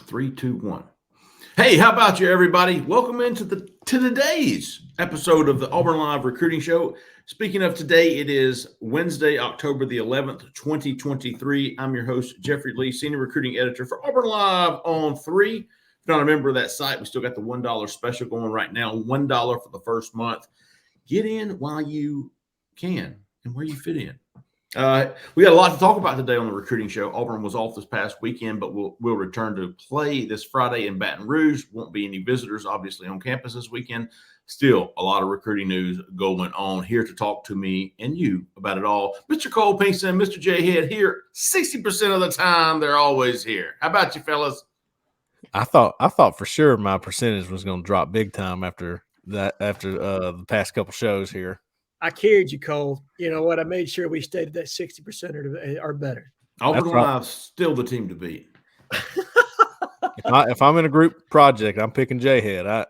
3, 2, 1. Hey, how about you, everybody? Welcome into today's episode of the Auburn Live Recruiting Show. Speaking of today, it is Wednesday, October the 11th, 2023. I'm your host, Jeffrey Lee, Senior Recruiting Editor for Auburn Live on 3. If you're not a member of that site, we still got the $1 special going right now, $1 for the first month. Get in while you can and where you fit in. We got a lot to talk about today on the recruiting show. Auburn was off this past weekend, but we'll return to play this Friday in Baton Rouge. Won't be any visitors, obviously, on campus this weekend. Still, a lot of recruiting news going on. Here to talk to me and you about it all, Mr. Cole Pinkston, Mr. Jhead here. 60% of the time, they're always here. How about you, fellas? I thought for sure my percentage was going to drop big time after the past couple shows here. I carried you, Cole. You know what? I made sure we stayed at that 60% or better. Auburn Live still the team to beat. If I'm in a group project, I'm picking Jhead. I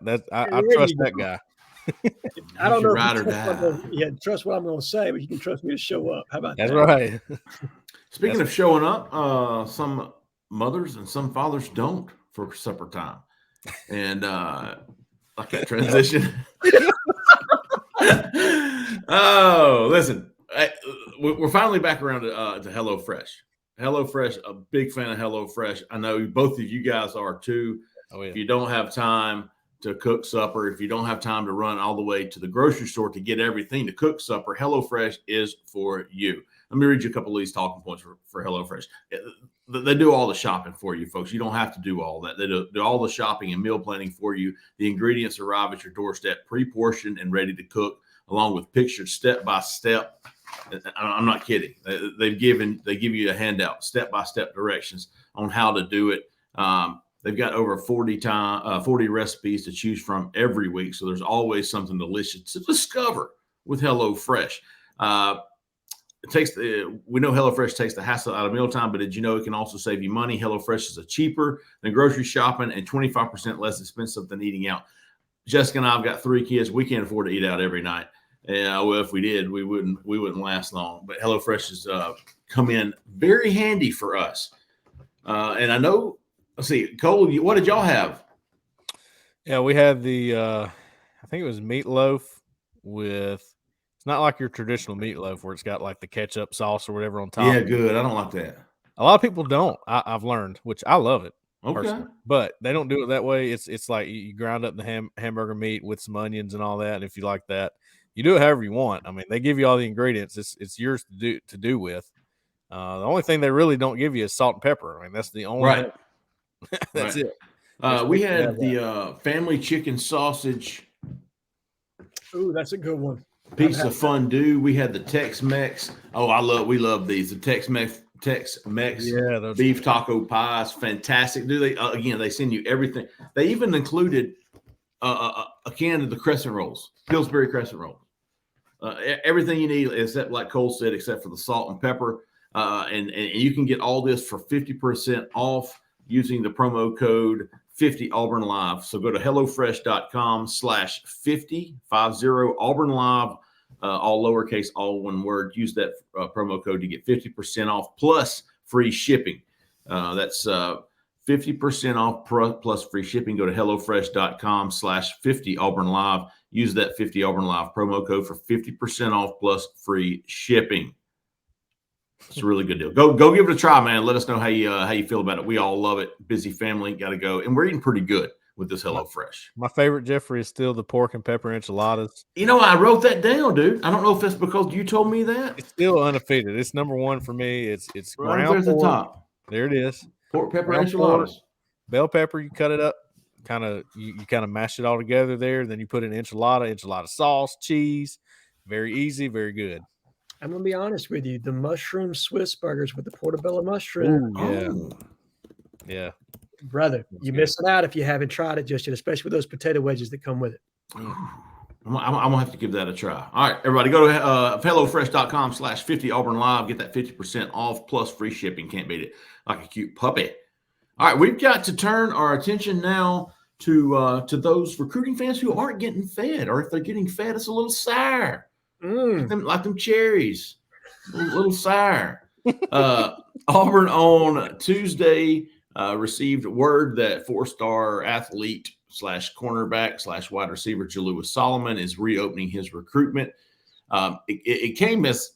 trust that guy. I don't know. Trust what I'm going to say, but you can trust me to show up. How about that? That's right. Speaking of showing up, some mothers and some fathers don't for supper time, and like that transition. Oh, listen, we're finally back around to HelloFresh. HelloFresh, a big fan of HelloFresh. I know both of you guys are too. Oh, yeah. If you don't have time to cook supper, if you don't have time to run all the way to the grocery store to get everything to cook supper, HelloFresh is for you. Let me read you a couple of these talking points for HelloFresh. They do all the shopping for you, folks. You don't have to do all that. They do all the shopping and meal planning for you. The ingredients arrive at your doorstep, pre-portioned and ready to cook, along with pictures step-by-step. I'm not kidding. They give you a handout, step-by-step directions on how to do it. They've got over 40 recipes to choose from every week, so there's always something delicious to discover with HelloFresh. We know HelloFresh takes the hassle out of mealtime, but did you know it can also save you money? HelloFresh is cheaper than grocery shopping and 25% less expensive than eating out. Jessica and I've got 3 kids. We can't afford to eat out every night. Well, if we did, we wouldn't last long. But HelloFresh has come in very handy for us. And I know, let's see, Cole, what did y'all have? Yeah, we had the I think it was meatloaf with. It's not like your traditional meatloaf where it's got like the ketchup sauce or whatever on top. Yeah, good. I don't like that. A lot of people don't. I've learned, which I love it. Okay. But they don't do it that way. It's like you grind up the hamburger meat with some onions and all that. And if you like that, you do it however you want. I mean, they give you all the ingredients. It's yours to do with. The only thing they really don't give you is salt and pepper. I mean, that's the only right. That's right. it. We had the family chicken sausage. Ooh, that's a good one. Piece of fondue. We had the Tex-Mex. Oh, we love these. The Tex-Mex beef taco pies, fantastic. They send you everything. They even included a can of the crescent rolls, Pillsbury crescent rolls. Everything you need, except like Cole said, except for the salt and pepper. And you can get all this for 50% off using the promo code 50 Auburn Live. So go to HelloFresh.com/50 Auburn Live, all lowercase, all one word. Use that promo code to get 50% off plus free shipping. That's 50% off plus free shipping. Go to HelloFresh.com/50 Auburn Live. Use that 50 Auburn Live promo code for 50% off plus free shipping. It's a really good deal. Go give it a try, man. Let us know how you feel about it. We all love it. Busy family, got to go. And we're eating pretty good with this HelloFresh. My favorite, Jeffrey, is still the pork and pepper enchiladas. You know, I wrote that down, dude. I don't know if that's because you told me that. It's still undefeated. It's number one for me. It's right ground there at the top. There it is. Pork pepper enchiladas. Pork, bell pepper, you cut it up. You kind of mash it all together there. Then you put in enchilada sauce, cheese. Very easy, very good. I'm going to be honest with you. The mushroom Swiss burgers with the portobello mushroom. Ooh, yeah. Oh. Yeah. Brother, you're missing out if you haven't tried it just yet, especially with those potato wedges that come with it. I'm going to have to give that a try. All right, everybody, go to HelloFresh.com/50 Auburn Live. Get that 50% off plus free shipping. Can't beat it. Like a cute puppy. All right, we've got to turn our attention now to those recruiting fans who aren't getting fed, or if they're getting fed, it's a little sour. Like them cherries, a little sour. Auburn on Tuesday received word that 4-star athlete / cornerback / wide receiver Jalewis Solomon is reopening his recruitment. It came as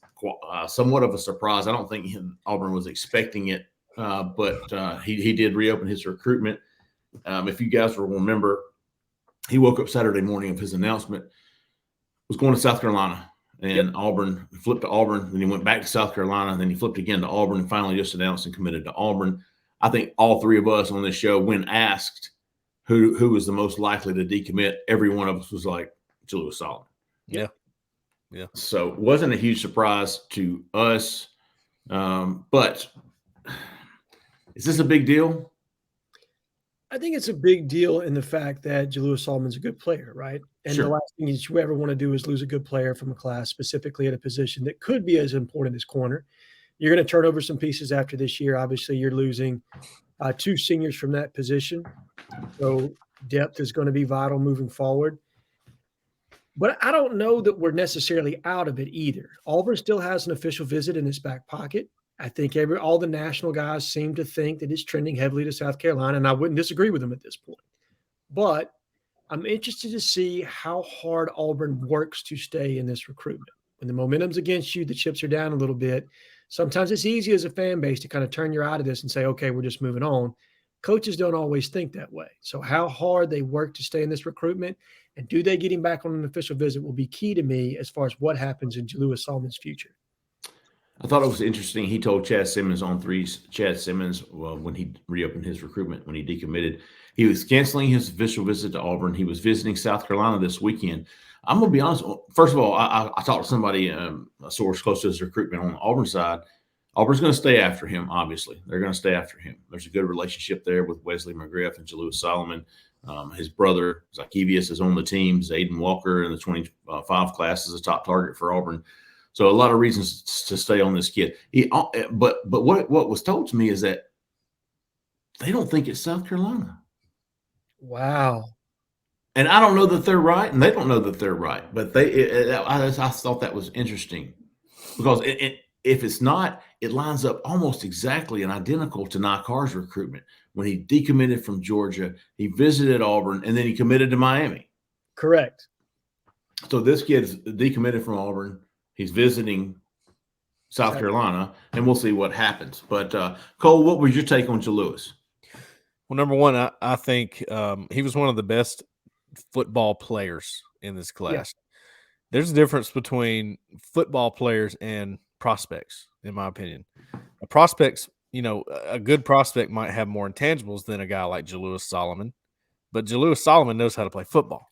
somewhat of a surprise. I don't think Auburn was expecting it, but he did reopen his recruitment. If you guys will remember, he woke up Saturday morning of his announcement, was going to South Carolina, and Auburn flipped to Auburn. Then he went back to South Carolina, and then he flipped again to Auburn, and finally just announced and committed to Auburn. I think all three of us on this show, when asked who was the most likely to decommit, every one of us was like Jalewis Solomon. Yeah. So it wasn't a huge surprise to us, but is this a big deal? I think it's a big deal in the fact that Jalewis Solomon's a good player, right? And the last thing you ever want to do is lose a good player from a class, specifically at a position that could be as important as corner. You're going to turn over some pieces after this year. Obviously, you're losing 2 seniors from that position. So depth is going to be vital moving forward. But I don't know that we're necessarily out of it either. Auburn still has an official visit in its back pocket. I think all the national guys seem to think that it's trending heavily to South Carolina, and I wouldn't disagree with them at this point. But I'm interested to see how hard Auburn works to stay in this recruitment. When the momentum's against you, the chips are down a little bit. Sometimes it's easy as a fan base to kind of turn your eye to this and say, okay, we're just moving on. Coaches don't always think that way. So how hard they work to stay in this recruitment and do they get him back on an official visit will be key to me as far as what happens in Jalewis Solomon's future. I thought it was interesting. He told Chad Simmons on Threes, Chad Simmons, when he reopened his recruitment, when he decommitted, he was canceling his official visit to Auburn. He was visiting South Carolina this weekend. I'm going to be honest. First of all, I talked to somebody, a source close to his recruitment on the Auburn side. Auburn's going to stay after him, obviously. They're going to stay after him. There's a good relationship there with Wesley McGriff and Jalewis Solomon. His brother, Zacchaeus, is on the team. Zayden Walker in the 25 class is a top target for Auburn. So a lot of reasons to stay on this kid. But what was told to me is that they don't think it's South Carolina. Wow. And I don't know that they're right, and they don't know that they're right. But I thought that was interesting because if it's not, it lines up almost exactly and identical to Nakar's recruitment. When he decommitted from Georgia, he visited Auburn, and then he committed to Miami. Correct. So this kid's decommitted from Auburn. He's visiting South Carolina, and we'll see what happens. But, Cole, what was your take on Jalewis? Well, number one, I think he was one of the best football players in this class. Yeah. There's a difference between football players and prospects, in my opinion. A prospect's, a good prospect might have more intangibles than a guy like Jalewis Solomon, but Jalewis Solomon knows how to play football.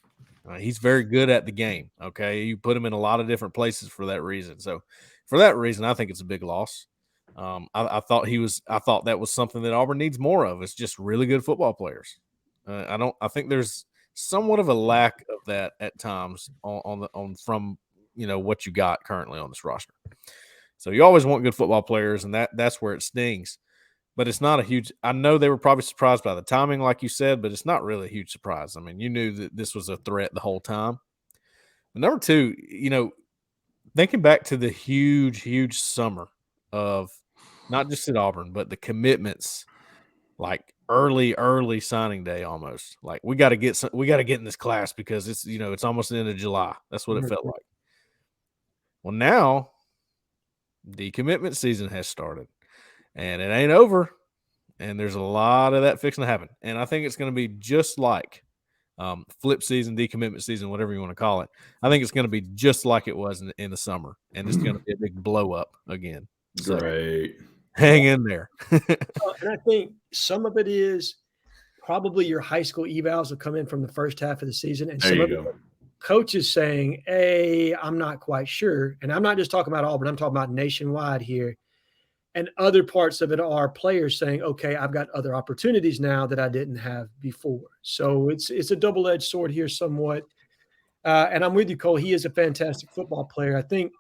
He's very good at the game. Okay, you put him in a lot of different places for that reason. So, for that reason, I think it's a big loss. I thought that was something that Auburn needs more of. It's just really good football players. I think there's somewhat of a lack of that at times from what you got currently on this roster. So you always want good football players, and that's where it stings. But it's not a huge – I know they were probably surprised by the timing, like you said, but it's not really a huge surprise. I mean, you knew that this was a threat the whole time. But number two, thinking back to the huge, huge summer of not just at Auburn, but the commitments, like early signing day almost. Like we got to get in this class because it's it's almost the end of July. That's what it felt like. Well, now decommitment season has started. And it ain't over, and there's a lot of that fixing to happen. And I think it's going to be just like flip season, decommitment season, whatever you want to call it. I think it's going to be just like it was in the summer, and it's going to be a big blow up again. So, great. Hang in there. And I think some of it is probably your high school evals will come in from the first half of the season, and some of it coaches saying, hey, I'm not quite sure. And I'm not just talking about Auburn. I'm talking about nationwide here. And other parts of it are players saying, okay, I've got other opportunities now that I didn't have before. So it's a double-edged sword here somewhat. And I'm with you, Cole. He is a fantastic football player. I think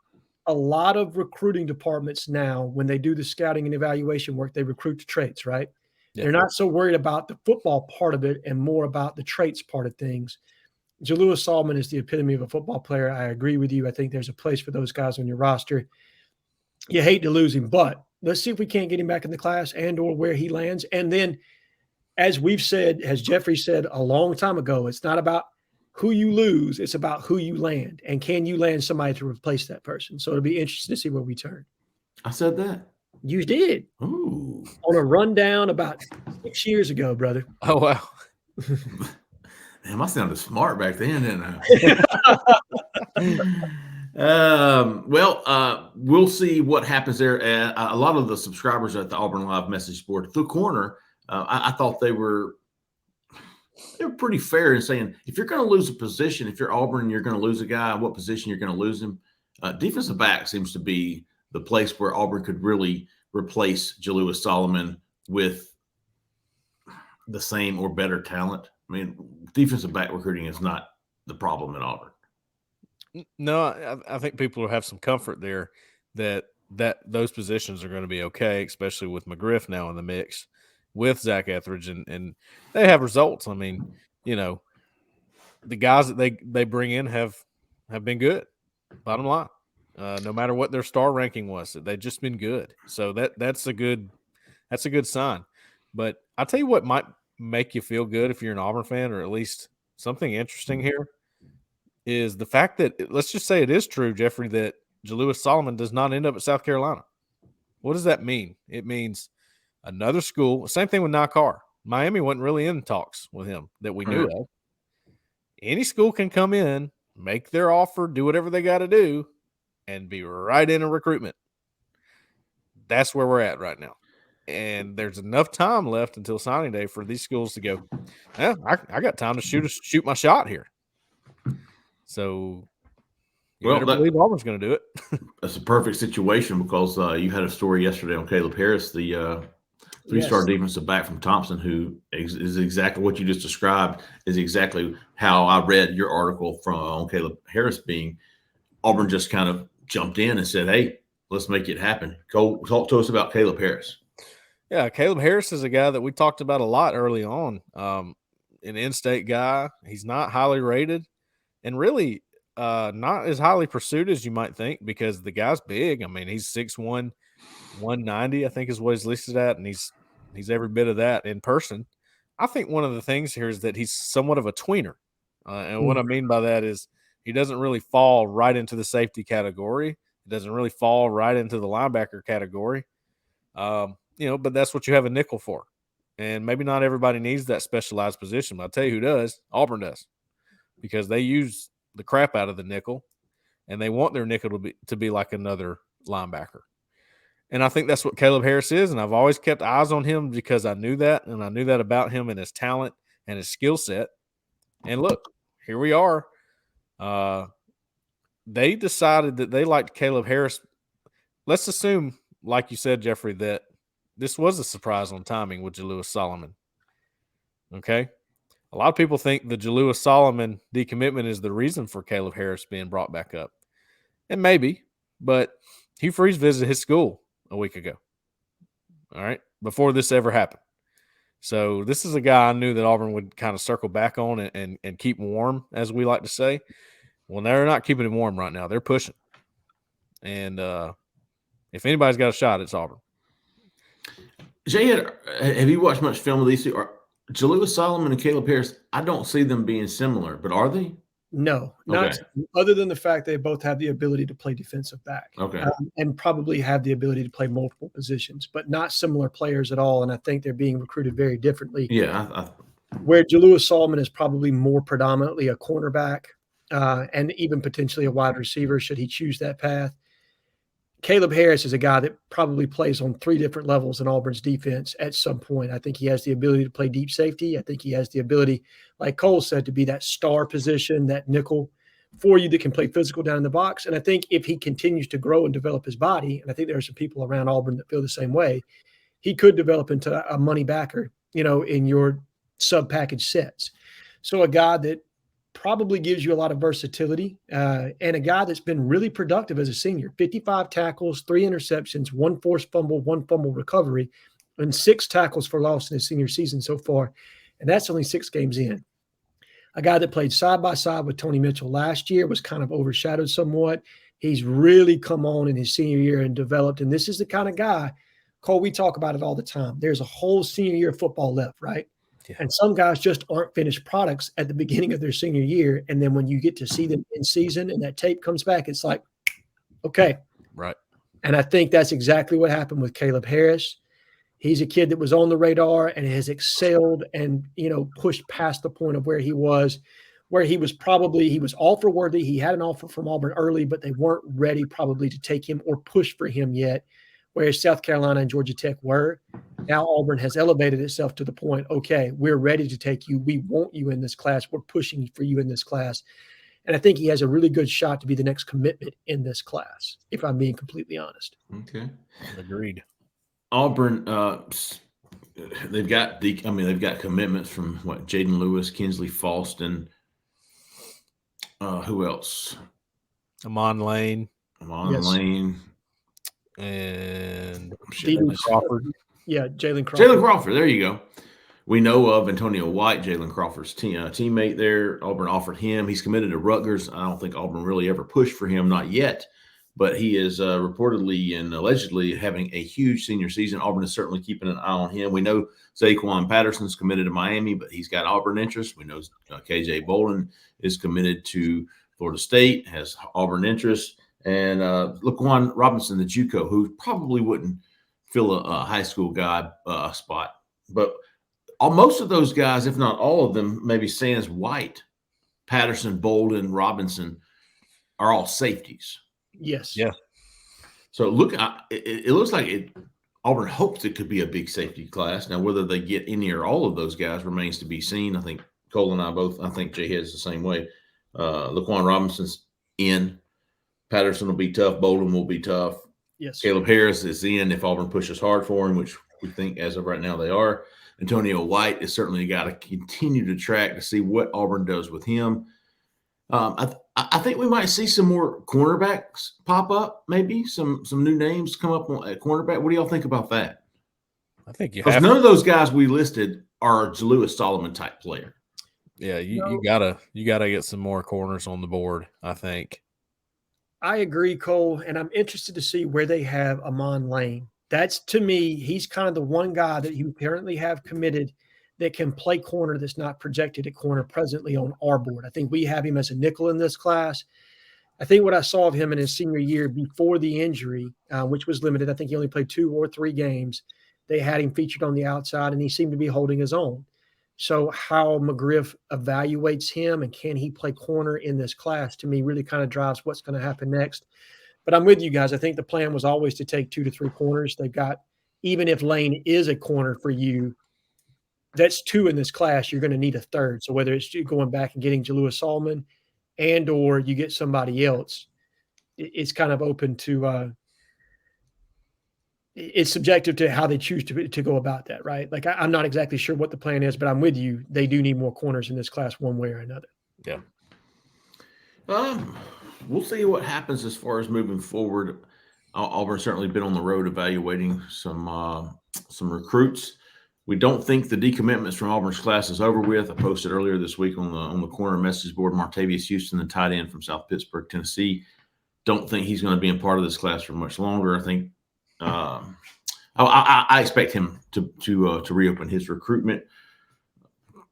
a lot of recruiting departments now, when they do the scouting and evaluation work, they recruit to traits, right? Yeah. They're not so worried about the football part of it and more about the traits part of things. Jalewis Solomon is the epitome of a football player. I agree with you. I think there's a place for those guys on your roster. You hate to lose him, but let's see if we can't get him back in the class and or where he lands. And then as we've said, as Jeffrey said a long time ago, it's not about who you lose, it's about who you land. And can you land somebody to replace that person? So it'll be interesting to see where we turn. I said that. You did. Ooh. On a rundown about 6 years ago, brother. Oh, wow. Damn, I sounded smart back then, didn't I? We'll see what happens there. A lot of the subscribers at the Auburn Live message board, the corner, I thought they were pretty fair in saying, if you're going to lose a position, if you're Auburn, you're going to lose a guy, what position you're going to lose him. Defensive back seems to be the place where Auburn could really replace Jalewis Solomon with the same or better talent. I mean, defensive back recruiting is not the problem at Auburn. No, I think people will have some comfort there that those positions are going to be okay, especially with McGriff now in the mix with Zach Etheridge, and they have results. I mean, the guys that they bring in have been good. Bottom line, no matter what their star ranking was, they've just been good. So that's a good sign. But I'll tell you what might make you feel good if you're an Auburn fan, or at least something interesting here, is the fact that, let's just say it is true, Jeffrey, that Jalewis Solomon does not end up at South Carolina. What does that mean? It means another school. Same thing with Nakar. Miami wasn't really in talks with him that we knew of. Any school can come in, make their offer, do whatever they got to do, and be right in a recruitment. That's where we're at right now. And there's enough time left until signing day for these schools to go, yeah, I got time to shoot my shot here. So you better believe Auburn's going to do it. That's a perfect situation because you had a story yesterday on Caleb Harris, the three-star defensive back from Thompson, who is exactly what you just described, is exactly how I read your article on Caleb Harris being Auburn just kind of jumped in and said, hey, let's make it happen. Go talk to us about Caleb Harris. Yeah, Caleb Harris is a guy that we talked about a lot early on. An in-state guy. He's not highly rated and really not as highly pursued as you might think because the guy's big. I mean, he's 6'1", 190, I think is what he's listed at, and he's every bit of that in person. I think one of the things here is that he's somewhat of a tweener. And what I mean by that is he doesn't really fall right into the safety category. He doesn't really fall right into the linebacker category. But that's what you have a nickel for. And maybe not everybody needs that specialized position, but I'll tell you who does. Auburn does. Because they use the crap out of the nickel, and they want their nickel to be like another linebacker. And I think that's what Caleb Harris is, and I've always kept eyes on him because I knew that, and I knew that about him and his talent and his skill set. And look, here we are. They decided that they liked Caleb Harris. Let's assume, like you said, Jeffrey, that this was a surprise on timing with Jalewis Solomon. Okay? A lot of people think the Jalewis Solomon decommitment is the reason for Caleb Harris being brought back up. And maybe, but Hugh Freeze visited his school a week ago. All right? Before this ever happened. So this is a guy I knew that Auburn would kind of circle back on and keep warm, as we like to say. Well, they're not keeping him warm right now. They're pushing. And if anybody's got a shot, it's Auburn. Jhead, have you watched much film of these two? Jalewis Solomon and Caleb Harris, I don't see them being similar, but are they? No, not other than the fact they both have the ability to play defensive back. Okay. And probably have the ability to play multiple positions, but not similar players at all. And I think they're being recruited very differently. Yeah. Where Jalewis Solomon is probably more predominantly a cornerback and even potentially a wide receiver should he choose that path. Caleb Harris is a guy that probably plays on 3 different levels in Auburn's defense at some point. I think he has the ability to play deep safety. I think he has the ability, like Cole said, to be that star position, that nickel for you that can play physical down in the box. And I think if he continues to grow and develop his body, and I think there are some people around Auburn that feel the same way, he could develop into a money backer, in your sub-package sets. So a guy that probably gives you a lot of versatility and a guy that's been really productive as a senior. 55 tackles, 3 interceptions, 1 forced fumble, 1 fumble recovery, and 6 tackles for loss in his senior season so far. And that's only 6 games in. A guy that played side by side with Tony Mitchell last year was kind of overshadowed somewhat. He's really come on in his senior year and developed. And this is the kind of guy, Cole, we talk about it all the time. There's a whole senior year of football left, right? Yeah. And some guys just aren't finished products at the beginning of their senior year. And then when you get to see them in season and that tape comes back, it's like, okay. Right. And I think that's exactly what happened with Caleb Harris. He's a kid that was on the radar and has excelled and, pushed past the point of where he was offer worthy. He had an offer from Auburn early, but they weren't ready probably to take him or push for him yet, whereas South Carolina and Georgia Tech were. Now Auburn has elevated itself to the point, okay, we're ready to take you. We want you in this class. We're pushing for you in this class. And I think he has a really good shot to be the next commitment in this class, if I'm being completely honest. Okay. Agreed. Auburn, they've got commitments from Jaden Lewis, Kinsley Falston. Who else? Amon Lane. Lane. And Jalen Crawford. Yeah, Jalen Crawford. Jalen Crawford, there you go. We know of Antonio White, Jalen Crawford's teammate there. Auburn offered him. He's committed to Rutgers. I don't think Auburn really ever pushed for him, not yet. But he is reportedly and allegedly having a huge senior season. Auburn is certainly keeping an eye on him. We know Zaquan Patterson's committed to Miami, but he's got Auburn interest. We know KJ Bolden is committed to Florida State, has Auburn interest. And Laquan Robinson, the JUCO, who probably wouldn't fill a high school guy spot. But most of those guys, if not all of them, maybe sans White, Patterson, Bolden, Robinson, are all safeties. Yes. Yeah. So it looks like Auburn hopes it could be a big safety class. Now, whether they get any or all of those guys remains to be seen. I think Cole and I think Jhead is the same way. Laquan Robinson's in. Patterson will be tough. Bolden will be tough. Yes. Caleb Harris is in if Auburn pushes hard for him, which we think as of right now they are. Antonio White is certainly got to continue to track to see what Auburn does with him. I think we might see some more cornerbacks pop up, maybe some new names come up at cornerback. What do y'all think about that? I think because none of those guys we listed are a Jalewis Solomon type player. Yeah, you gotta get some more corners on the board, I think. I agree, Cole, and I'm interested to see where they have Amon Lane. That's, to me, he's kind of the one guy that you currently have committed that can play corner that's not projected at corner presently on our board. I think we have him as a nickel in this class. I think what I saw of him in his senior year before the injury, which was limited, I think he only played 2 or 3 games, they had him featured on the outside, and he seemed to be holding his own. So how McGriff evaluates him and can he play corner in this class, to me, really kind of drives what's going to happen next. But I'm with you guys. I think the plan was always to take 2 to 3 corners. They've got, even if Lane is a corner for you, that's 2 in this class, you're going to need a third. So whether it's going back and getting Jalewis Solomon and or you get somebody else, it's kind of open to it's subjective to how they choose to go about that, right? Like I'm not exactly sure what the plan is, but I'm with you. They do need more corners in this class one way or another. Yeah. We'll see what happens as far as moving forward. Auburn's certainly been on the road evaluating some recruits. We don't think the decommitments from Auburn's class is over with. I posted earlier this week on the corner message board, Martavius Houston, the tight end from South Pittsburgh, Tennessee. Don't think he's going to be a part of this class for much longer. I think I expect him to reopen his recruitment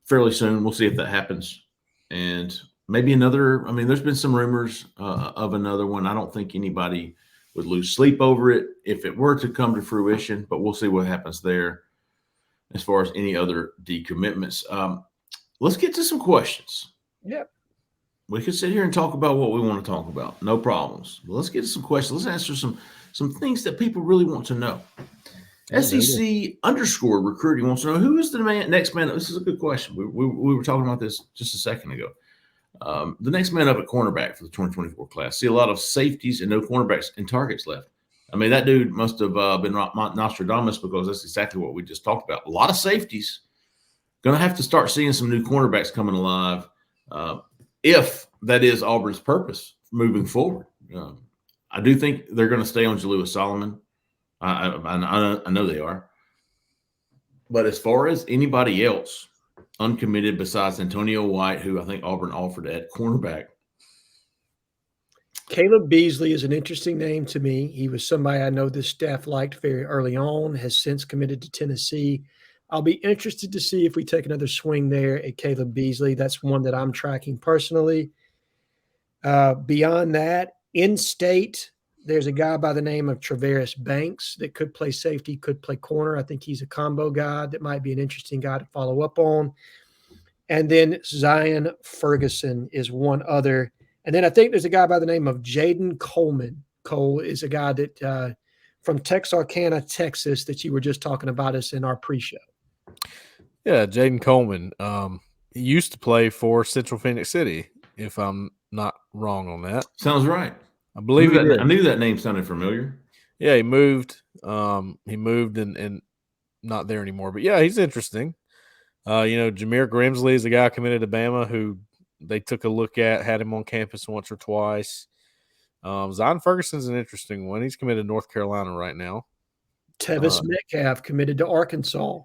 fairly soon. We'll see if that happens. And maybe another. I mean, there's been some rumors of another one. I don't think anybody would lose sleep over it if it were to come to fruition, but we'll see what happens there as far as any other decommitments. Let's get to some questions. Yep. We can sit here and talk about what we want to talk about. No problems. But let's get to some questions. Let's answer some things that people really want to know. SEC_recruiting wants to know who is the next man. This is a good question. We were talking about this just a second ago. The next man up at cornerback for the 2024 class. See a lot of safeties and no cornerbacks and targets left. I mean, that dude must have been Nostradamus because that's exactly what we just talked about. A lot of safeties. Going to have to start seeing some new cornerbacks coming alive if that is Auburn's purpose moving forward. I do think they're going to stay on Jalewis Solomon. I know they are. But as far as anybody else uncommitted besides Antonio White, who I think Auburn offered at cornerback. Caleb Beasley is an interesting name to me. He was somebody I know this staff liked very early on, has since committed to Tennessee. I'll be interested to see if we take another swing there at Caleb Beasley. That's one that I'm tracking personally. Beyond that, in state, there's a guy by the name of Travaris Banks that could play safety, could play corner. I think he's a combo guy that might be an interesting guy to follow up on. And then Zion Ferguson is one other. And then I think there's a guy by the name of Jaden Coleman. Cole is a guy that from Texarkana, Texas, that you were just talking about us in our pre-show. Yeah, Jaden Coleman. He used to play for Central Phoenix City, if I'm not wrong on that. Sounds right. I believe he did. I knew that name sounded familiar. Yeah, he moved. He moved and not there anymore. But yeah, he's interesting. Jameer Grimsley is a guy committed to Bama who they took a look at, had him on campus once or twice. Zion Ferguson's an interesting one. He's committed to North Carolina right now. Tevis Metcalf committed to Arkansas.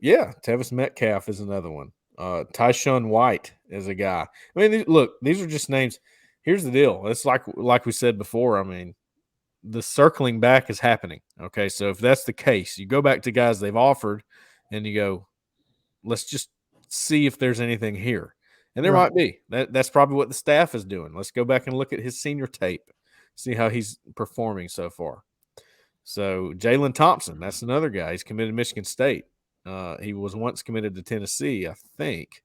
Yeah, Tevis Metcalf is another one. Tyshawn White is a guy. I mean, look, these are just names. Here's the deal. It's like we said before. I mean, the circling back is happening. Okay, so if that's the case, you go back to guys they've offered and you go, let's just see if there's anything here. And there might be. That's probably what the staff is doing. Let's go back and look at his senior tape, see how he's performing so far. So Jalen Thompson, that's another guy. He's committed to Michigan State. He was once committed to Tennessee, I think.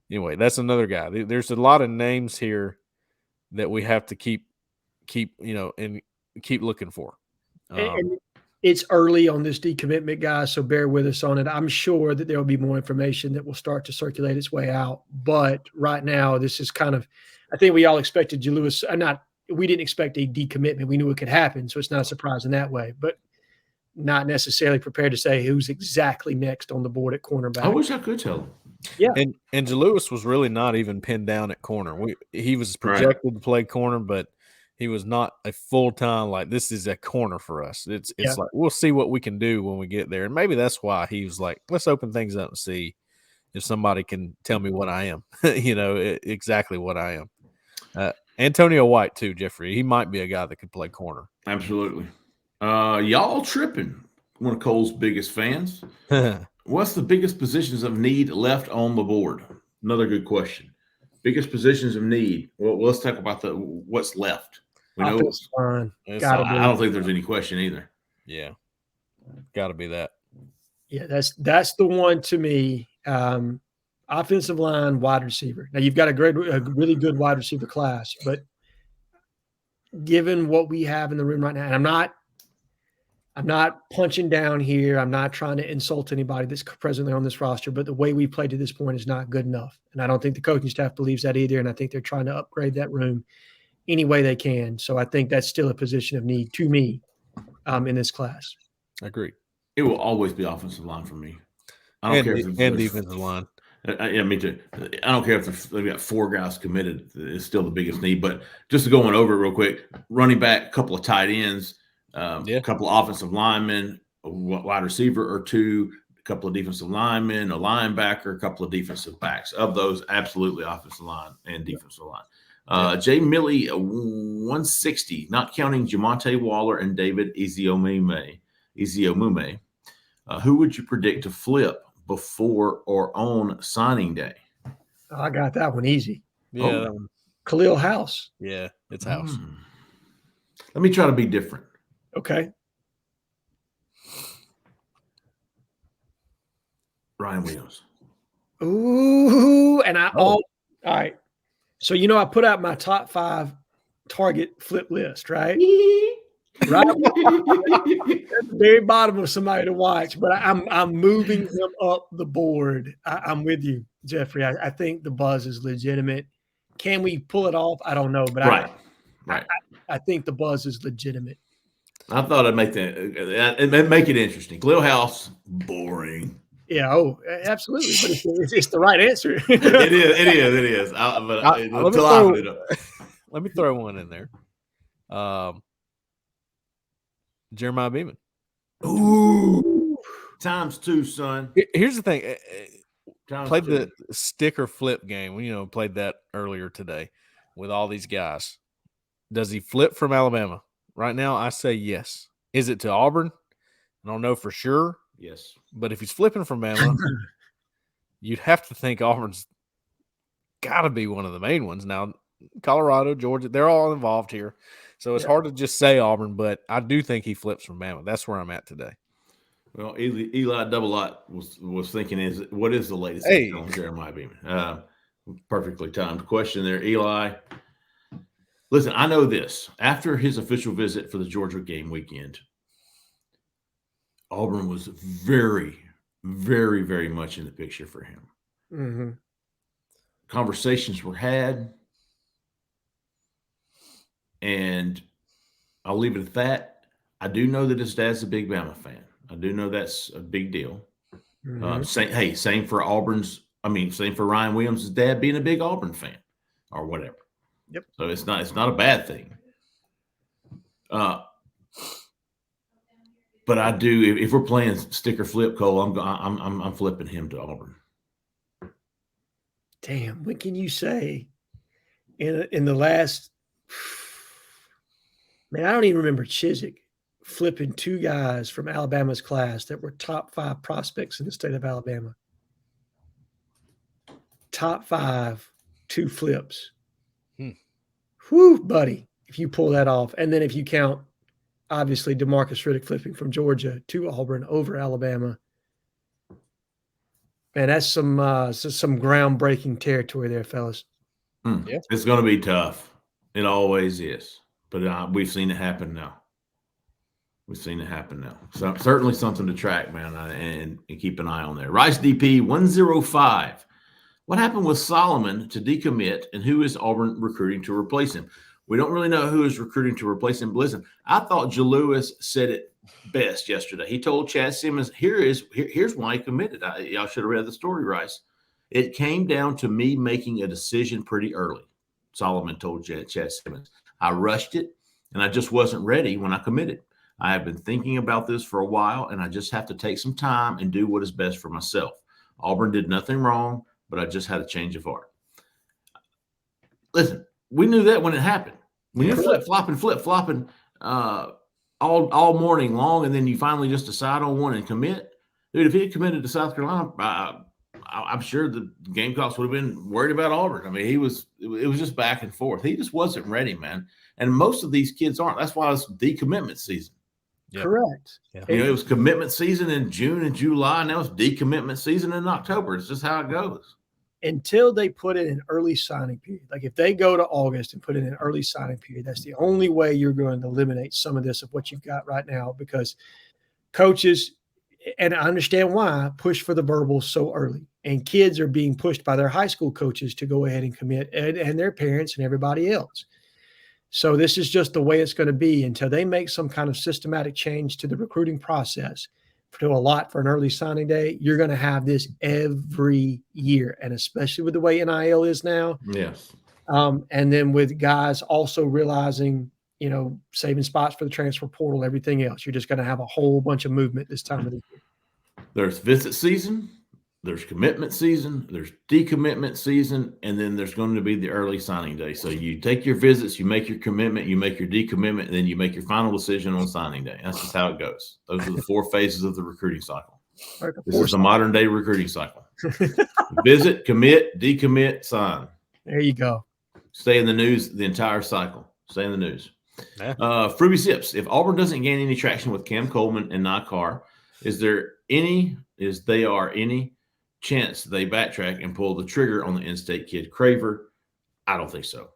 Anyway, that's another guy. There's a lot of names here that we have to keep and keep looking for. And it's early on this decommitment, guys, so bear with us on it. I'm sure that there will be more information that will start to circulate its way out. But right now, this is kind of – I think we all expected Jalewis – we didn't expect a decommitment. We knew it could happen, so it's not a surprise in that way. But not necessarily prepared to say who's exactly next on the board at cornerback. I wish I could tell him. Yeah. And Jalewis was really not even pinned down at corner. He was projected to play corner, but he was not a full-time, like, this is a corner for us. It's like, we'll see what we can do when we get there. And maybe that's why he was like, let's open things up and see if somebody can tell me what I am, exactly what I am. Antonio White, too, Jeffrey. He might be a guy that could play corner. Absolutely. Y'all tripping. One of Cole's biggest fans. What's the biggest positions of need left on the board? Another good question. Biggest positions of need. Well, let's talk about what's left. We know line. I don't think there's any question either. Yeah, got to be that. Yeah, that's the one to me. Offensive line, wide receiver. Now you've got a really good wide receiver class, but given what we have in the room right now, and I'm not punching down here. I'm not trying to insult anybody that's presently on this roster, but the way we played to this point is not good enough. And I don't think the coaching staff believes that either. And I think they're trying to upgrade that room any way they can. So I think that's still a position of need to me in this class. I agree. It will always be offensive line for me. I don't care if it's defensive line. Yeah, me too. I don't care if they've got 4 guys committed. It's still the biggest need. But just to go on over it real quick, running back, a couple of tight ends, a couple of offensive linemen, a wide receiver or 2, a couple of defensive linemen, a linebacker, a couple of defensive backs. Of those, absolutely offensive line and defensive line. Jay Milley, 160, not counting Jamonte Waller and David Eziomume. Who would you predict to flip before or on signing day? I got that one easy. Yeah. Khalil House. Yeah, it's House. Let me try to be different. Okay. Ryan Williams. Ooh, and all right. So, I put out my top 5 target flip list, right? Right at the very bottom of somebody to watch, but I'm moving him up the board. I'm with you, Jeffrey. I think the buzz is legitimate. Can we pull it off? I don't know, but I think the buzz is legitimate. I thought I'd make it interesting. Khalil House, boring. Yeah, absolutely. But it's the right answer. It is. Let me throw one in there. Jeremiah Beeman. Ooh, ×2, son. Here's the thing. Played the sticker flip game. Played that earlier today with all these guys. Does he flip from Alabama? Right now, I say yes. Is it to Auburn? I don't know for sure. Yes. But if he's flipping from Bama, you'd have to think Auburn's got to be one of the main ones. Now, Colorado, Georgia, they're all involved here. So it's hard to just say Auburn, but I do think he flips from Bama. That's where I'm at today. Well, Eli Double-Lot was thinking, what is the latest on Jeremiah Beaman? Perfectly timed question there, Eli. Listen, I know this. After his official visit for the Georgia game weekend, Auburn was very, very, very much in the picture for him. Mm-hmm. Conversations were had, and I'll leave it at that. I do know that his dad's a big Bama fan. I do know that's a big deal. Mm-hmm. Same for same for Ryan Williams' dad being a big Auburn fan or whatever. Yep. So it's not a bad thing. But I do, if we're playing stick or flip, Cole, I'm flipping him to Auburn. Damn, what can you say in the last? Man, I don't even remember Chizik flipping two guys from Alabama's class that were top 5 prospects in the state of Alabama. Top 5, 2 flips. Whew, buddy, if you pull that off. And then if you count, obviously, DeMarcus Riddick flipping from Georgia to Auburn over Alabama. Man, that's some groundbreaking territory there, fellas. Yeah. It's going to be tough. It always is. But we've seen it happen now. So certainly something to track, man, and keep an eye on there. Rice DP 105. What happened with Solomon to decommit, and who is Auburn recruiting to replace him? We don't really know who is recruiting to replace him. But listen, I thought Jalewis said it best yesterday. He told Chad Simmons, here's why he committed. Y'all should have read the story, Rice. It came down to me making a decision pretty early, Solomon told Chad Simmons. I rushed it, and I just wasn't ready when I committed. I have been thinking about this for a while, and I just have to take some time and do what is best for myself. Auburn did nothing wrong, but I just had a change of heart. Listen, we knew that when it happened. When you're flip-flopping all morning long, and then you finally just decide on one and commit. Dude, if he had committed to South Carolina, I'm sure the Gamecocks would have been worried about Auburn. I mean, it was just back and forth. He just wasn't ready, man. And most of these kids aren't. That's why it's decommitment season. Yep. Correct. Yeah. It was commitment season in June and July. Now it's decommitment season in October. It's just how it goes. Until they put in an early signing period. Like if they go to August and put in an early signing period, that's the only way you're going to eliminate some of this of what you've got right now, because coaches, and I understand why, push for the verbal so early. And kids are being pushed by their high school coaches to go ahead and commit, and their parents and everybody else. So this is just the way it's going to be until they make some kind of systematic change to the recruiting process to allot for an early signing day. You're going to have this every year, and especially with the way NIL is now. Yes. And then with guys also realizing, saving spots for the transfer portal, everything else, you're just going to have a whole bunch of movement this time of the year. There's visit season, there's commitment season, there's decommitment season, and then there's going to be the early signing day. So you take your visits, you make your commitment, you make your decommitment, and then you make your final decision on signing day. That's just how it goes. Those are the 4 phases of the recruiting cycle. This is the modern day recruiting cycle. Visit, commit, decommit, sign. There you go. Stay in the news the entire cycle. Stay in the news. Yeah. Fruby Sips. If Auburn doesn't gain any traction with Cam Coleman and Nakar, is there any chance they backtrack and pull the trigger on the in-state kid Craver? I don't think so.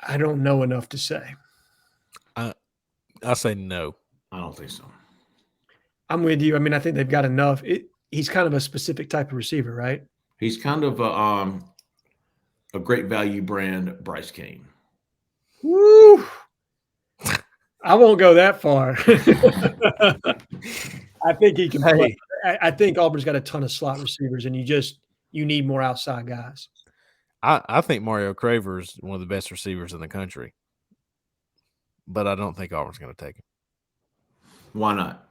I don't know enough to say. I say no. I don't think so. I'm with you. I mean, I think they've got enough. He's kind of a specific type of receiver, right? He's kind of a great value brand Bryce Kane. Woo! I won't go that far. I think he can play. I think Auburn's got a ton of slot receivers, and you need more outside guys. I think Mario Craver is one of the best receivers in the country, but I don't think Auburn's going to take him. Why not?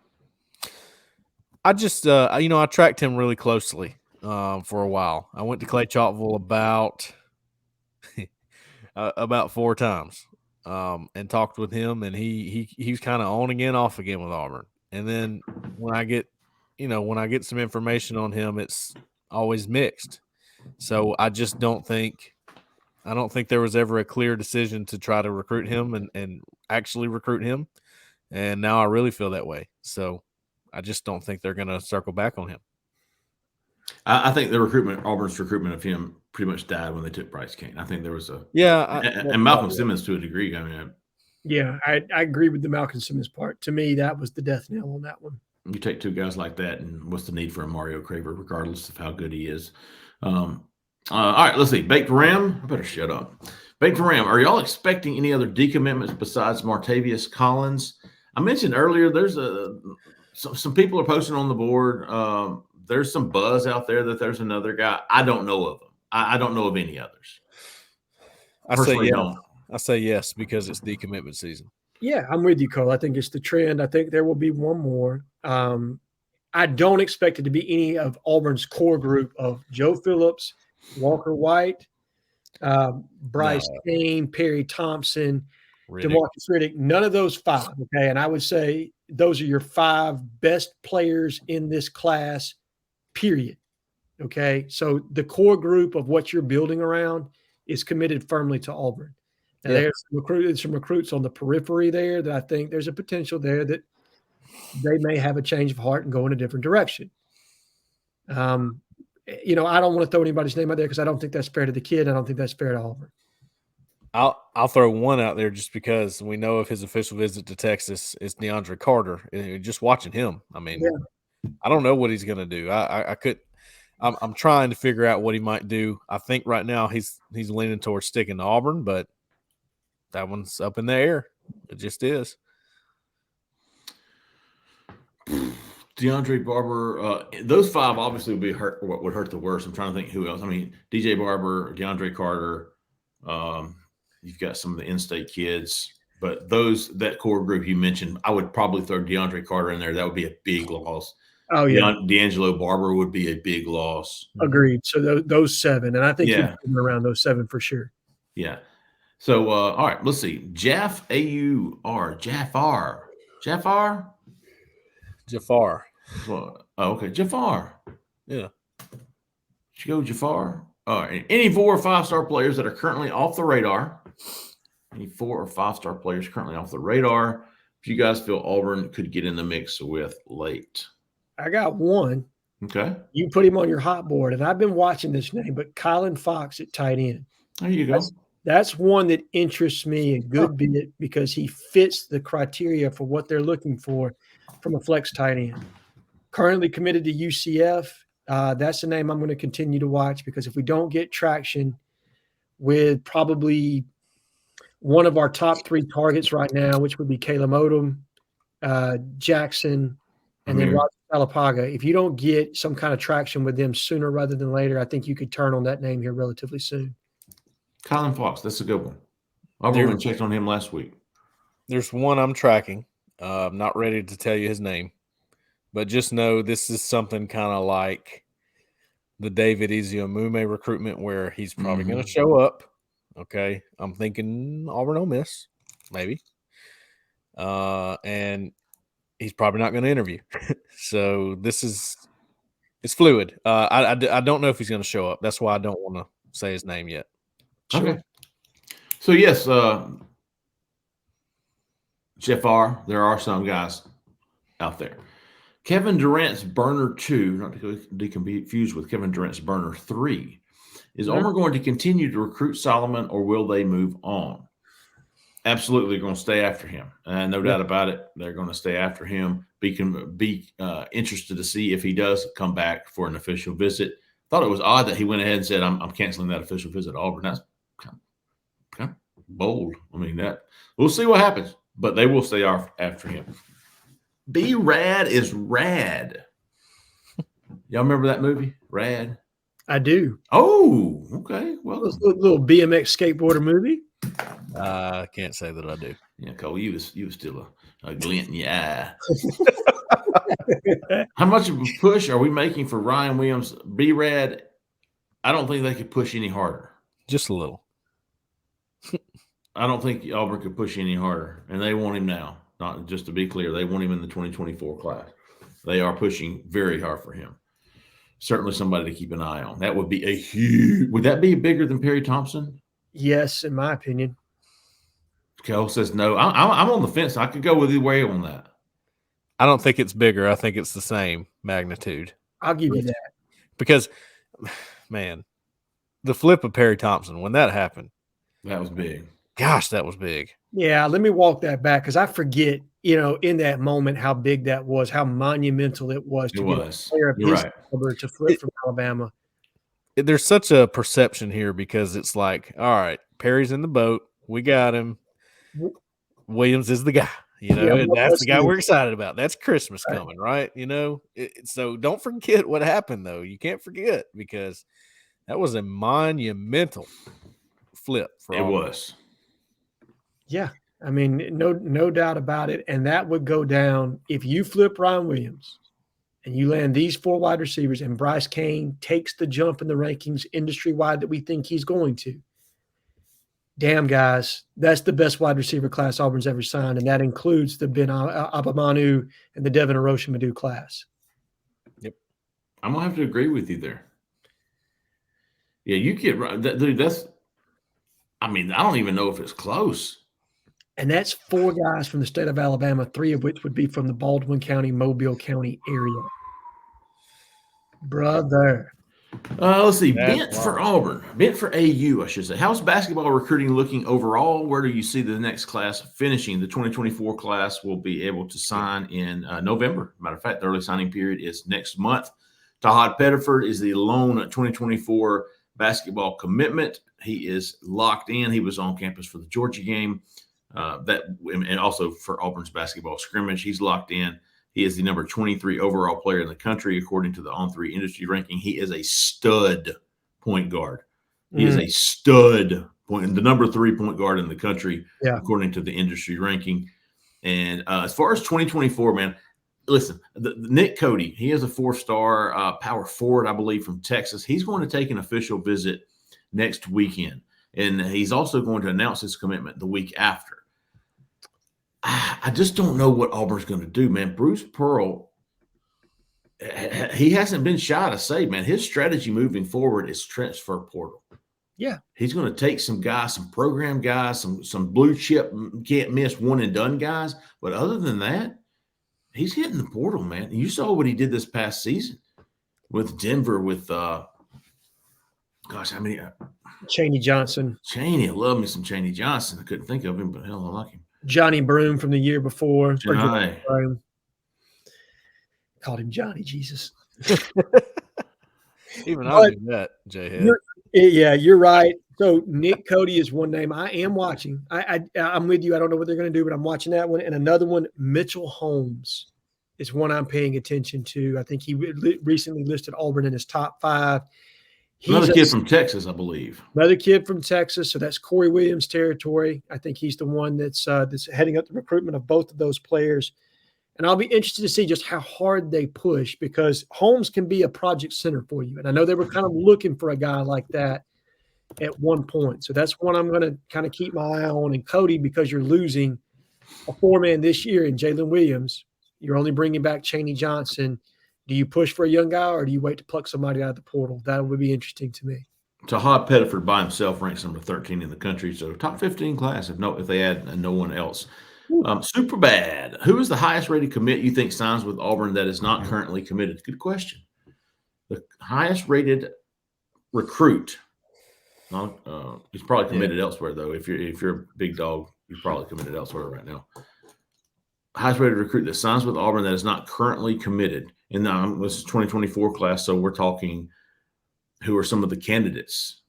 I just, I tracked him really closely for a while. I went to Clay Chalkville about 4 times and talked with him, and he was kind of on again, off again with Auburn. And then when I get when I get some information on him, it's always mixed. So I just don't think there was ever a clear decision to try to recruit him and actually recruit him. And now I really feel that way. So I just don't think they're going to circle back on him. I think Auburn's recruitment of him pretty much died when they took Bryce Kane. I think there was and Malcolm Simmons to a degree. I mean, yeah, I agree with the Malcolm Simmons part. To me, that was the death knell on that one. You take two guys like that, and what's the need for a Mario Craver, regardless of how good he is? All right, let's see. Baked Ram. I better shut up. Baked Ram. Are y'all expecting any other decommitments besides Martavius Collins? I mentioned earlier there's some people are posting on the board. There's some buzz out there that there's another guy. I don't know of them. I don't know of any others. I say yes because it's decommitment season. Yeah, I'm with you, Cole. I think it's the trend. I think there will be one more. I don't expect it to be any of Auburn's core group of Joe Phillips, Walker White, Bryce Kane, Perry Thompson, DeMarcus Riddick. None of those five, okay? And I would say those are your five best players in this class, period. Okay? So the core group of what you're building around is committed firmly to Auburn. Now, there's some recruits on the periphery there that I think there's a potential there that they may have a change of heart and go in a different direction. I don't want to throw anybody's name out there because I don't think that's fair to the kid. I don't think that's fair to Auburn. I'll throw one out there just because we know of his official visit to Texas is DeAndre Carter. And just watching him, I mean, I don't know what he's going to do. I'm trying to figure out what he might do. I think right now he's leaning towards sticking to Auburn, but that one's up in the air. It just is. DeAndre Barber, those five obviously would be hurt. What would hurt the worst? I'm trying to think who else. I mean, DJ Barber, DeAndre Carter. You've got some of the in-state kids, but that core group you mentioned, I would probably throw DeAndre Carter in there. That would be a big loss. Oh yeah, D'Angelo Barber would be a big loss. Agreed. So those seven, and I think you're around those seven for sure. Yeah. So all right, let's see. Jafar. Well, okay, Jafar. Yeah. Should go Jafar. All right. Any 4 or 5-star players that are currently off the radar? Any 4 or 5-star players currently off the radar? If you guys feel Auburn could get in the mix with late. I got one. Okay. You put him on your hot board, and I've been watching this name, but Kylan Fox at tight end. There you go. That's one that interests me a good bit because he fits the criteria for what they're looking for from a flex tight end. Currently committed to UCF. That's the name I'm going to continue to watch because if we don't get traction with probably one of our top 3 targets right now, which would be Caleb Odom, Jackson, and then Roger Talapaga, if you don't get some kind of traction with them sooner rather than later, I think you could turn on that name here relatively soon. Kylan Fox, that's a good one. Auburn checked on him last week. There's one I'm tracking. I'm not ready to tell you his name, but just know this is something kind of like the David Ezeomume recruitment where he's probably going to show up. Okay. I'm thinking Auburn Ole Miss, maybe. And he's probably not going to interview. So it's fluid. I don't know if he's going to show up. That's why I don't want to say his name yet. Sure. Okay. So, yes, Jafar, there are some guys out there. Kevin Durant's burner 2, not to be confused with Kevin Durant's burner 3. Is Auburn going to continue to recruit Solomon or will they move on? Absolutely going to stay after him. No doubt about it. They're going to stay after him. Be interested to see if he does come back for an official visit. Thought it was odd that he went ahead and said, I'm canceling that official visit to Auburn. That's kind of bold. I mean, we'll see what happens, but they will stay after him. Be Rad is rad. Y'all remember that movie, Rad? I do. Oh, okay. Well, it's a little BMX skateboarder movie. I can't say that I do. Yeah, Cole, you was still a glint in your eye. How much of a push are we making for Ryan Williams? B-Rad, I don't think they could push any harder. Just a little. I don't think Auburn could push any harder, and they want him now. Not just to be clear, they want him in the 2024 class. They are pushing very hard for him. Certainly somebody to keep an eye on. That would be a huge – would that be bigger than Perry Thompson? Yes, in my opinion. Kel says no. I'm on the fence. I could go with either way on that. I don't think it's bigger. I think it's the same magnitude. I'll give you that. Because, man, the flip of Perry Thompson, when that happened. That was big. Gosh, that was big. Yeah, let me walk that back because I forget, in that moment how big that was, how monumental it was to get a player of his caliber to flip from Alabama. There's such a perception here because it's like, all right, Perry's in the boat. We got him. Williams is the guy, and that's the guy we're excited about. That's Christmas coming, right? So don't forget what happened, though. You can't forget because that was a monumental flip for Auburn. It was. Yeah. I mean, no doubt about it. And that would go down if you flip Ryan Williams and you land these 4 wide receivers and Bryce Cain takes the jump in the rankings industry-wide that we think he's going to. Damn, guys, that's the best wide receiver class Auburn's ever signed, and that includes the Ben Abamanu and the Devin Arocha-Madu class. Yep. I'm going to have to agree with you there. Yeah, you get right. Dude, I don't even know if it's close. And that's 4 guys from the state of Alabama, 3 of which would be from the Baldwin County, Mobile County area. Brother. Let's see. Bent for Auburn. Bent for AU, I should say. How's basketball recruiting looking overall? Where do you see the next class finishing? The 2024 class will be able to sign in November. Matter of fact, the early signing period is next month. Tahad Pettiford is the lone 2024 basketball commitment. He is locked in. He was on campus for the Georgia game. And also for Auburn's basketball scrimmage. He's locked in. He is the number 23 overall player in the country, according to the On3 industry ranking. He is a stud point guard. He is a stud the number 3 point guard in the country, according to the industry ranking. And as far as 2024, man, listen, Nick Cody, he is a 4-star power forward, I believe, from Texas. He's going to take an official visit next weekend. And he's also going to announce his commitment the week after. I just don't know what Auburn's going to do, man. Bruce Pearl, he hasn't been shy to say, man, his strategy moving forward is transfer portal. Yeah. He's going to take some guys, some program guys, some blue chip, can't miss one and done guys. But other than that, he's hitting the portal, man. You saw what he did this past season with Denver with Chaney Johnson. I love me some Chaney Johnson. I couldn't think of him, but hell, I like him. Johnny Broom from the year before. Johnny. Called him Johnny, Jesus. Even I knew that, Jhead. Yeah, you're right. So Nick Cody is one name I am watching. I'm with you. I don't know what they're going to do, but I'm watching that one. And another one, Mitchell Holmes, is one I'm paying attention to. I think he recently listed Auburn in his top 5. Another kid from Texas, I believe. Another kid from Texas, so that's Corey Williams' territory. I think he's the one that's heading up the recruitment of both of those players. And I'll be interested to see just how hard they push because Holmes can be a project center for you. And I know they were kind of looking for a guy like that at one point. So that's one I'm going to kind of keep my eye on. And Cody, because you're losing a 4-man this year in Jalen Williams, you're only bringing back Chaney Johnson. Do you push for a young guy or do you wait to pluck somebody out of the portal? That would be interesting to me. Tahad Pettiford by himself ranks number 13 in the country. So top 15 class if they add no one else. Super bad. Who is the highest rated commit you think signs with Auburn that is not currently committed? Good question. The highest rated recruit. He's probably committed elsewhere though. If you're a big dog, you're probably committed elsewhere right now. Highest rated recruit that signs with Auburn that is not currently committed. And this is 2024 class, so we're talking who are some of the candidates?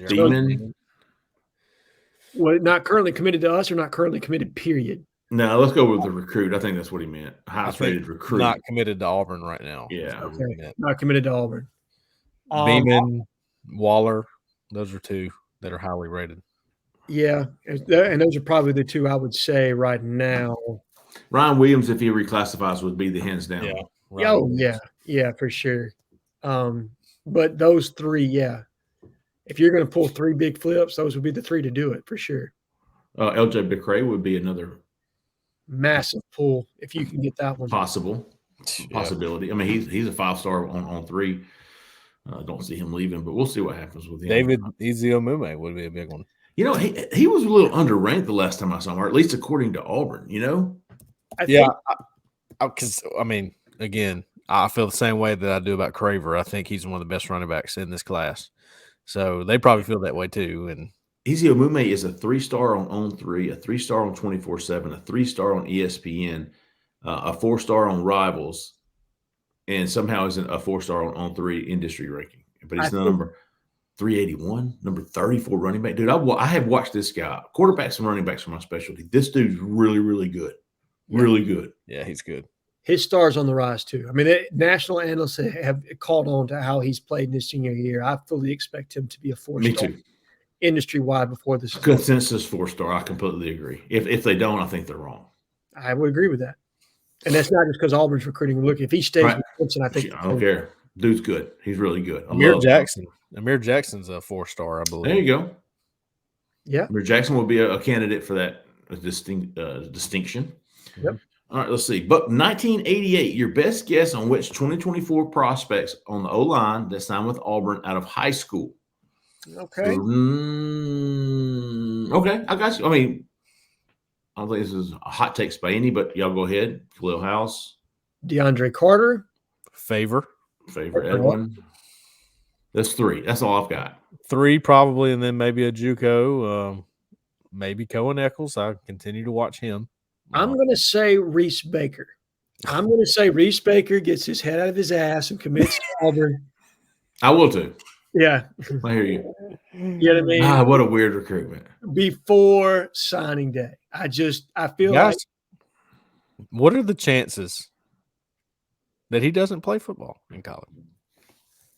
Demon. Well, not currently committed to us or not currently committed, period? No, let's go with the recruit. I think that's what he meant. Highest rated recruit. Not committed to Auburn right now. Yeah. Okay. Not committed to Auburn. Beeman, Waller, those are 2 that are highly rated. Yeah, and those are probably the 2 I would say right now. Ryan Williams, if he reclassifies, would be the hands down. Yeah. Yeah, for sure. But those 3, yeah. If you're going to pull 3 big flips, those would be the 3 to do it for sure. LJ McCray would be another Massive pull if you can get that one. Possibility. I mean, he's a 5-star on 3. Don't see him leaving, but we'll see what happens with him. David Eziomume would be a big one. You know, he was a little underranked the last time I saw him, or at least according to Auburn. You know. Because I mean, again, I feel the same way that I do about Craver. I think he's one of the best running backs in this class. So they probably feel that way too. And Eziomume is a 3-star on 3, a 3-star on 24/7, a 3-star on ESPN, a 4-star on Rivals, and somehow is a 4-star on 3 industry ranking. But he's the number 381, number 34 running back. Dude, I have watched this guy. Quarterbacks and running backs are my specialty. This dude's really, really good. Really good. Yeah, he's good. His star's on the rise too. I mean, national analysts have called on to how he's played in his senior year. I fully expect him to be a 4-star. Me too. Industry-wide before this. Consensus 4-star. I completely agree. If they don't, I think they're wrong. I would agree with that. And that's not just because Auburn's recruiting. Look, if he stays with Clemson, I think I don't care. Dude's good. He's really good. Amir Jackson's a 4-star, I believe. There you go. Yeah. Amir Jackson will be a candidate for that distinction. Yep. All right, let's see. But 1988, your best guess on which 2024 prospects on the O-line that signed with Auburn out of high school. Okay. Okay, I got you. I mean, I don't think this is a hot take by any, but y'all go ahead. Khalil House. DeAndre Carter. Favor Edwin. That's 3. That's all I've got. 3 probably, and then maybe a JUCO. Maybe Cohen Eccles. I continue to watch him. I'm going to say Reese Baker. I'm going to say Reese Baker gets his head out of his ass and commits to Auburn. I will too. Yeah. I hear you. You know what I mean? What a weird recruitment. Before signing day. I feel like. What are the chances that he doesn't play football in college?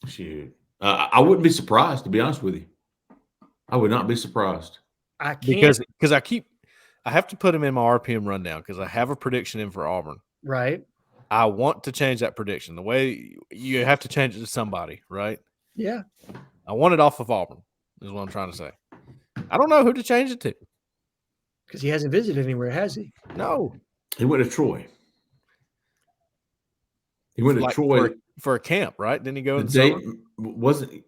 Shoot. I wouldn't be surprised, to be honest with you. I would not be surprised. I can't. Because I have to put him in my RPM rundown because I have a prediction in for Auburn. Right. I want to change that prediction. The way you have to change it to somebody, right? Yeah. I want it off of Auburn, is what I'm trying to say. I don't know who to change it to. Because he hasn't visited anywhere, has he? No. He went to Troy. He went to Troy for a camp, right? Didn't he go in the summer?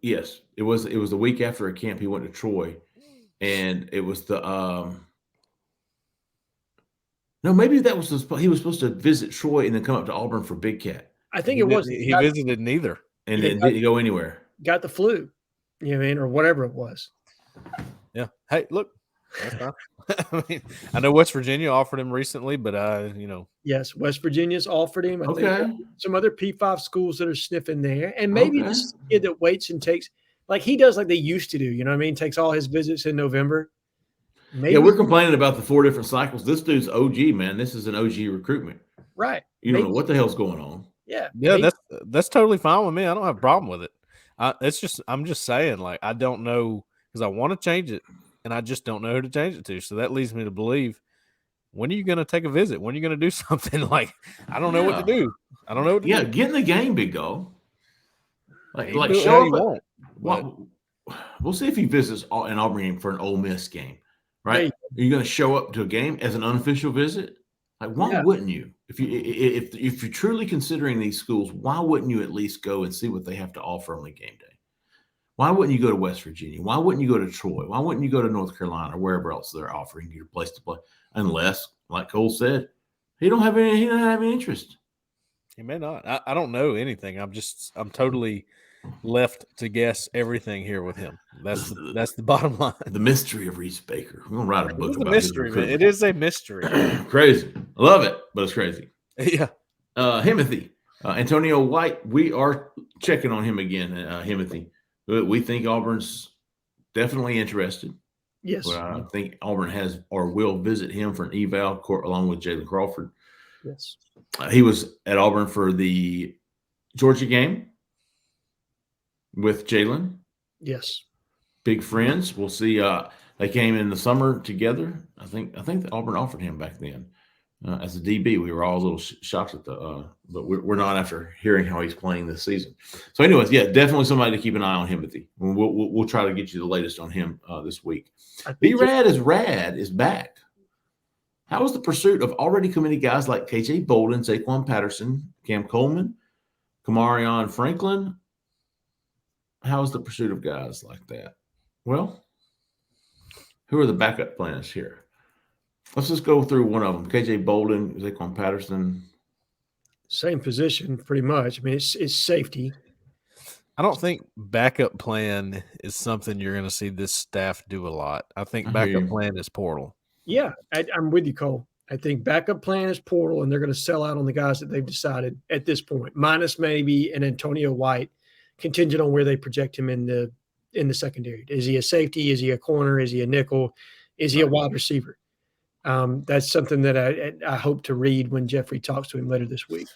Yes. It was the week after a camp he went to Troy. And it was the no, maybe that was he was supposed to visit Troy and then come up to Auburn for Big Cat. I think it was. He visited neither. And then didn't go anywhere. Got the flu, you know what I mean, or whatever it was. Yeah. Hey, look. I mean, I know West Virginia offered him recently, but Yes, West Virginia's offered him. I think some other P5 schools that are sniffing there. And maybe this is a kid that waits and takes, like he does like they used to do, you know what I mean? Takes all his visits in November. Maybe. Yeah, we're complaining about the 4 different cycles. This dude's OG, man. This is an OG recruitment. Right. You don't know what the hell's going on. Yeah. Yeah, that's totally fine with me. I don't have a problem with it. I'm just saying, like, I don't know because I want to change it and I just don't know who to change it to. So that leads me to believe, when are you going to take a visit? When are you going to do something? Like, I don't know what to do. I don't know what to do. Yeah, get in the game, big dog. Like show up. We'll see if he visits an Auburn game for an Ole Miss game, right? Hey. Are you going to show up to a game as an unofficial visit? Like, why wouldn't you? If you're truly considering these schools, why wouldn't you at least go and see what they have to offer on the game day? Why wouldn't you go to West Virginia? Why wouldn't you go to Troy? Why wouldn't you go to North Carolina or wherever else they're offering you a place to play? Unless, like Cole said, he don't have any interest. He may not. I don't know anything. I'm totally left to guess everything here with him. That's the bottom line. The mystery of Reese Baker. We're gonna write a book about mystery, man. It is a mystery. Crazy. I love it, but it's crazy. Yeah. Himothy. Antonio White, we are checking on him again, Himothy. We think Auburn's definitely interested. Yes. I think Auburn has or will visit him for an eval along with Jalen Crawford. Yes. He was at Auburn for the Georgia game with Jalen. Yes. Big friends. We'll see. They came in the summer together. I think Auburn offered him back then as a DB. We were all a little shocked at but we're not after hearing how he's playing this season. So, anyways, yeah, definitely somebody to keep an eye on, Himothy. We'll try to get you the latest on him this week. B-Rad is back. How is the pursuit of already committed guys like KJ Bolden, Zaquan Patterson, Cam Coleman, Kamarion Franklin? How is the pursuit of guys like that? Well, who are the backup plans here? Let's just go through one of them. KJ Bolden, Zaquan Patterson. Same position, pretty much. I mean, it's safety. I don't think backup plan is something you're going to see this staff do a lot. I think backup plan is portal. Yeah, I'm with you, Cole. I think backup plan is portal, and they're going to sell out on the guys that they've decided at this point, minus maybe an Antonio White, contingent on where they project him in the secondary. Is he a safety? Is he a corner? Is he a nickel? Is he a wide receiver? That's something that I hope to read when Jeffrey talks to him later this week.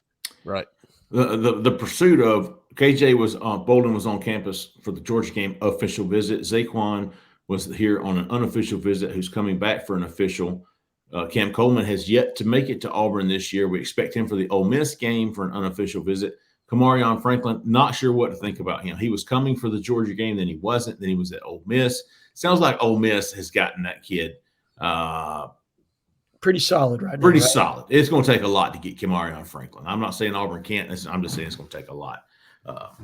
Right. The pursuit of KJ Bolden was on campus for the Georgia game official visit. Zaquan was here on an unofficial visit, who's coming back for an official. Cam Coleman has yet to make it to Auburn this year. We expect him for the Ole Miss game for an unofficial visit. Kamarion Franklin, not sure what to think about him. He was coming for the Georgia game, then he wasn't. Then he was at Ole Miss. Sounds like Ole Miss has gotten that kid pretty solid right now. Pretty solid. It's going to take a lot to get Kamarion Franklin. I'm not saying Auburn can't. I'm just saying it's going to take a lot. All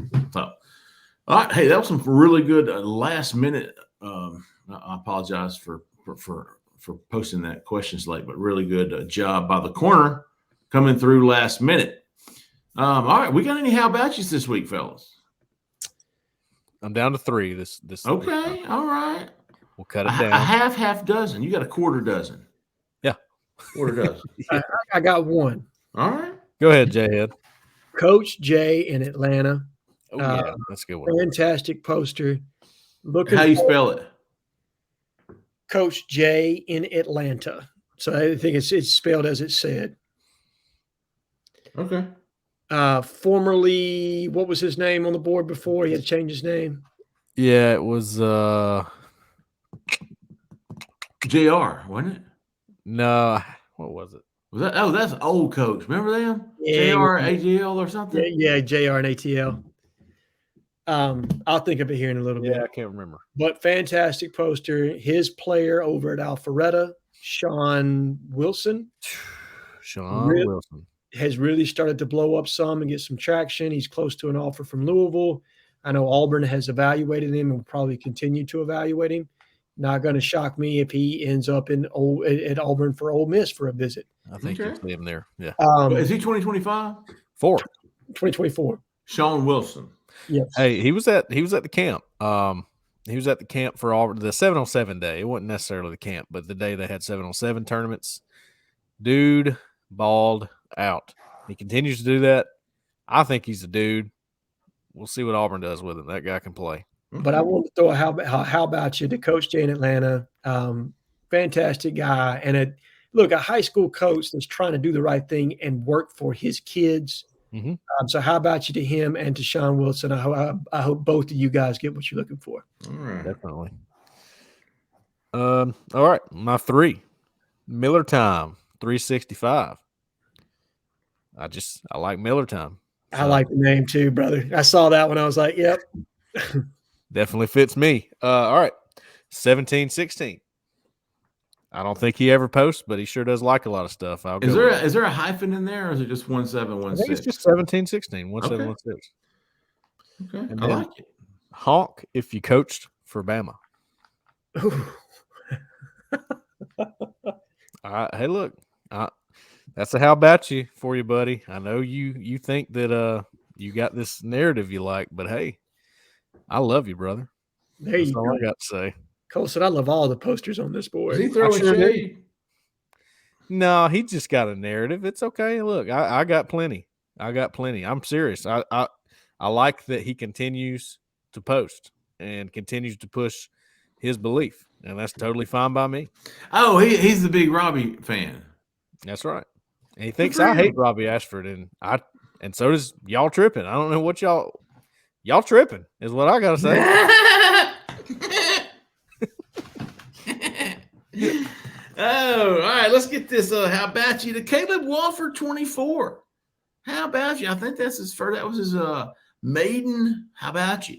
right. Hey, that was some really good last minute. I apologize for posting that questions late, but really good job by the corner coming through last minute. All right. We got any how about yous this week, fellas? I'm down to 3 this Okay. All right. We'll cut it down. A half dozen. You got a quarter dozen. Yeah. Quarter dozen. I got one. All right. Go ahead, Jhead. Coach J in Atlanta. Oh, yeah. That's a good one. Fantastic poster. How you spell it? Coach J in Atlanta. So I think it's spelled as it said. Okay. Formerly, what was his name on the board before? He had to change his name. Yeah, it was JR, wasn't it? No, what was it? Was that? Oh, that's old coach. Remember them? Yeah, JR ATL or something? Yeah, JR and ATL. I'll think of it here in a little bit. Yeah, I can't remember. But fantastic poster. His player over at Alpharetta, Sean Wilson. Wilson has really started to blow up some and get some traction. He's close to an offer from Louisville. I know Auburn has evaluated him and will probably continue to evaluate him. Not going to shock me if he ends up at Auburn for Ole Miss for a visit. I think you'll see him there. Yeah. Is he 2025? 2024. Sean Wilson. Yes. Hey, he was at the camp. He was at the camp for Auburn, the 7-on-7 day. It wasn't necessarily the camp, but the day they had 7-on-7 tournaments. Dude balled out. He continues to do that. I think he's a dude. We'll see what Auburn does with him. That guy can play. But I want to throw a how about you to Coach J in Atlanta. Fantastic guy. And a high school coach that's trying to do the right thing and work for his kids. Mm-hmm. So how about you to him and to Sean Wilson? I hope both of you guys get what you're looking for. All right. Definitely. All right. My 3. Miller Time, 365. I like Miller Time. So, I like the name too, brother. I saw that when I was like, yep. Definitely fits me. All right. 17-16. I don't think he ever posts, but he sure does like a lot of stuff. Is there a hyphen in there, or is it just 1716? I think it's just 17-16, 1716. Okay. And I like it. Honk if you coached for Bama. All right. Hey, look. That's a how about you for you, buddy. I know you think that you got this narrative you like, but hey, I love you, brother. That's all I got to say. Cole said, I love all the posters on this board. Is he throwing shade? No, he just got a narrative. It's okay. Look, I got plenty. I'm serious. I like that he continues to post and continues to push his belief, and that's totally fine by me. Oh, he's the big Robbie fan. That's right. And he thinks I hate Robbie Ashford, and so does y'all tripping. I don't know what y'all tripping is what I gotta say. Oh, all right. Let's get this. How about you to Caleb Walford 24? How about you? I think that's his first. That was his maiden. How about you?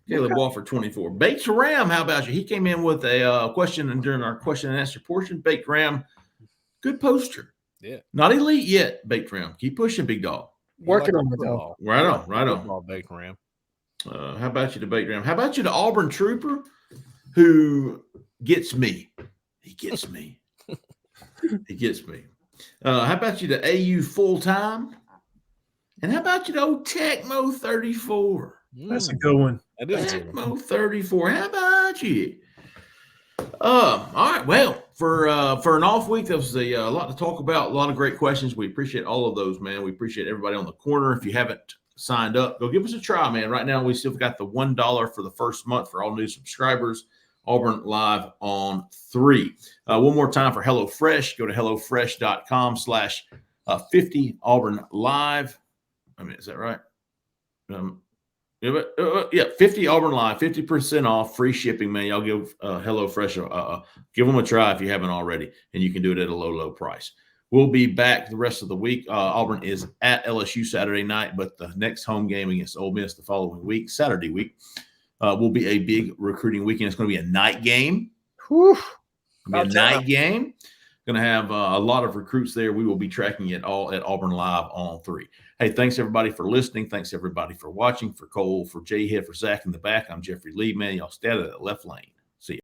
Caleb Walford 24. Baked Ram. How about you? He came in with a question, and during our question and answer portion, Baked Ram Good poster. Yeah. Not elite yet, baked ram. Keep pushing, big dog. Working on it, though. Right on, right on. Football, baked ram. How about you, the baked ram? How about you, the Auburn Trooper, who gets me? He gets me. He gets me. How about you, the AU full time? And how about you, the old Tecmo 34? That's a good one. That is a good one. Tecmo 34. How about you? All right. Well, for an off week, there was a lot to talk about. A lot of great questions. We appreciate all of those, man. We appreciate everybody on the corner. If you haven't signed up, go give us a try, man. Right now, we still got the $1 for the first month for all new subscribers. Auburn Live on 3. One more time for HelloFresh. Go to HelloFresh.com/50 Auburn Live. I mean, is that right? Yeah, 50 Auburn Live, 50% off, free shipping, man. Y'all give HelloFresh give them a try if you haven't already, and you can do it at a low, low price. We'll be back the rest of the week. Auburn is at LSU Saturday night, but the next home game against Ole Miss the following week, Saturday week, will be a big recruiting weekend. It's going to be a night game. Whew. It'll be a night game. Going to have a lot of recruits there. We will be tracking it all at Auburn Live on 3. Hey, thanks everybody for listening. Thanks everybody for watching. For Cole, for Jhead, for Zach in the back, I'm Jeffrey Lee, man. Y'all stay out of that left lane.